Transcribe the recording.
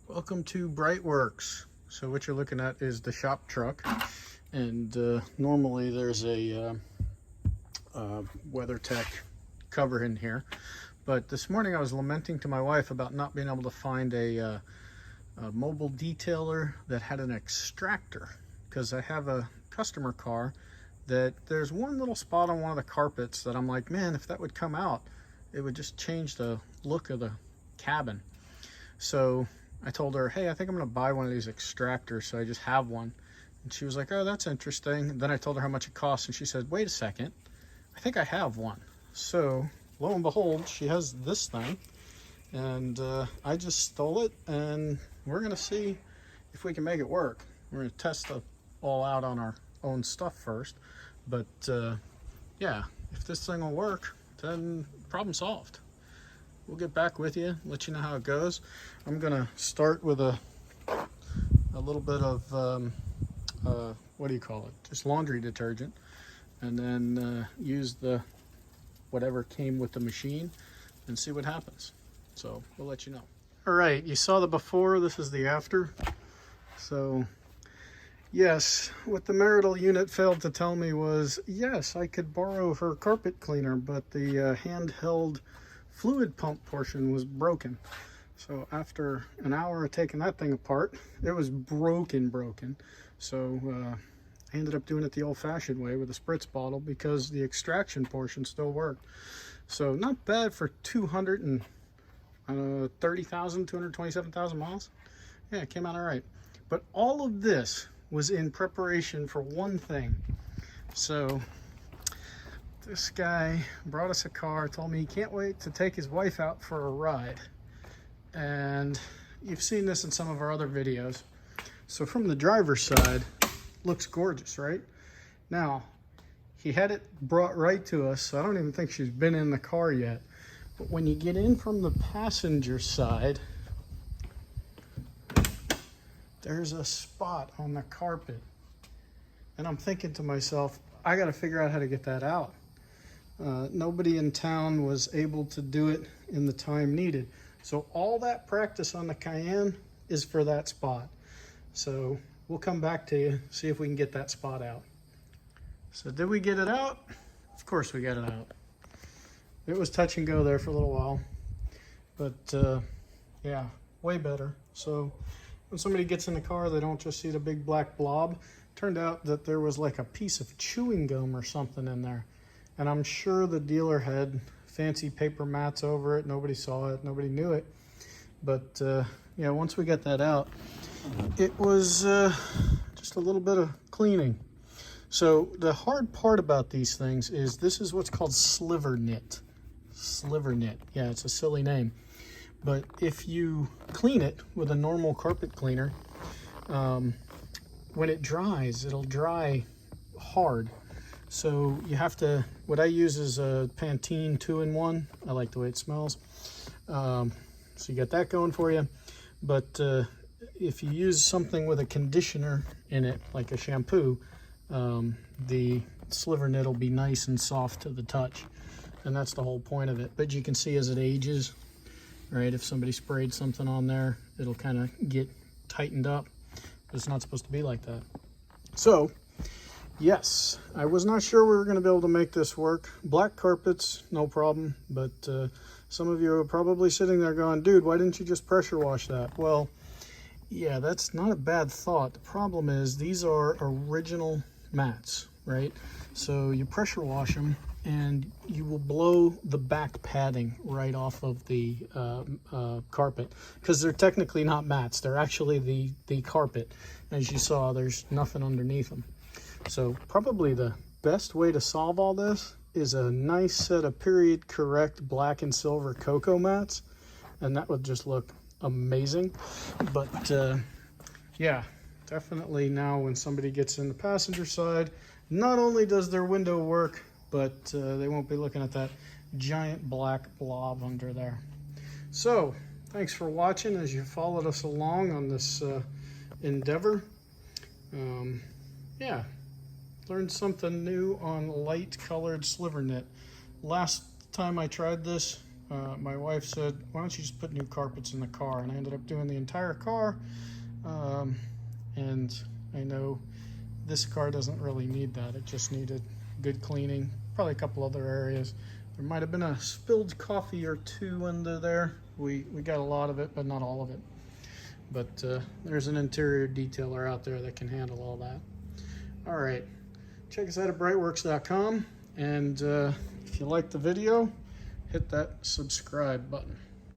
Welcome to BreitWerks. So what you're looking at is the shop truck, and normally there's a WeatherTech cover in here, but this morning I was lamenting to my wife about not being able to find a mobile detailer that had an extractor, because I have a customer car that there's one little spot on one of the carpets that I'm like, man, if that would come out, it would just change the look of the cabin. So I told her, hey, I think I'm gonna buy one of these extractors, so I just have one. And she was like, oh, that's interesting. And then I told her how much it costs, and she said, wait a second, I think I have one. So lo and behold, she has this thing, and I just stole it, and we're gonna see if we can make it work. We're gonna test it all out on our own stuff first, but yeah, if this thing will work, then problem solved. We'll get back with you, let you know how it goes. I'm gonna start with a little bit of what do you call it? Just laundry detergent, and then use the whatever came with the machine and see what happens. So we'll let you know. All right, you saw the before, this is the after. So yes, what the marital unit failed to tell me was, yes, I could borrow her carpet cleaner, but the handheld fluid pump portion was broken. So after an hour of taking that thing apart, it was broken. So I ended up doing it the old-fashioned way with a spritz bottle, because the extraction portion still worked. So not bad for 227,000 miles. Yeah, it came out all right. But all of this was in preparation for one thing. So this guy brought us a car, told me he can't wait to take his wife out for a ride. And you've seen this in some of our other videos. So from the driver's side, looks gorgeous, right? Now, he had it brought right to us, so I don't even think she's been in the car yet. But when you get in from the passenger side, there's a spot on the carpet. And I'm thinking to myself, I gotta figure out how to get that out. Nobody in town was able to do it in the time needed. So all that practice on the Cayenne is for that spot. So we'll come back to you, see if we can get that spot out. So did we get it out? Of course we got it out. It was touch and go there for a little while, but yeah, way better. So when somebody gets in the car, they don't just see the big black blob. Turned out that there was like a piece of chewing gum or something in there. And I'm sure the dealer had fancy paper mats over it. Nobody saw it, nobody knew it. But yeah, once we got that out, it was just a little bit of cleaning. So the hard part about these things is this is what's called sliver knit. Sliver knit, yeah, it's a silly name. But if you clean it with a normal carpet cleaner, when it dries, it'll dry hard. So you have to, what I use is a Pantene 2-in-1. I like the way it smells. So you got that going for you. But if you use something with a conditioner in it, like a shampoo, the sliver knit will be nice and soft to the touch. And that's the whole point of it. But you can see as it ages, right, if somebody sprayed something on there, it'll kind of get tightened up. But it's not supposed to be like that. So yes, I was not sure we were going to be able to make this work. Black carpets, no problem, but some of you are probably sitting there going, dude, why didn't you just pressure wash that? Well, yeah, that's not a bad thought. The problem is these are original mats, right? So you pressure wash them and you will blow the back padding right off of the carpet, because they're technically not mats. They're actually the carpet. As you saw, there's nothing underneath them. So probably the best way to solve all this is a nice set of period correct black and silver cocoa mats, and that would just look amazing. But yeah, definitely now when somebody gets in the passenger side, not only does their window work, but they won't be looking at that giant black blob under there. So thanks for watching as you followed us along on this endeavor. Yeah, learned something new on light colored sliver knit. Last time I tried this, my wife said, why don't you just put new carpets in the car? And I ended up doing the entire car. And I know this car doesn't really need that. It just needed good cleaning, probably a couple other areas. There might have been a spilled coffee or two under there. We got a lot of it, but not all of it. But there's an interior detailer out there that can handle all that. All right, check us out at BreitWerks.com. And if you like the video, hit that subscribe button.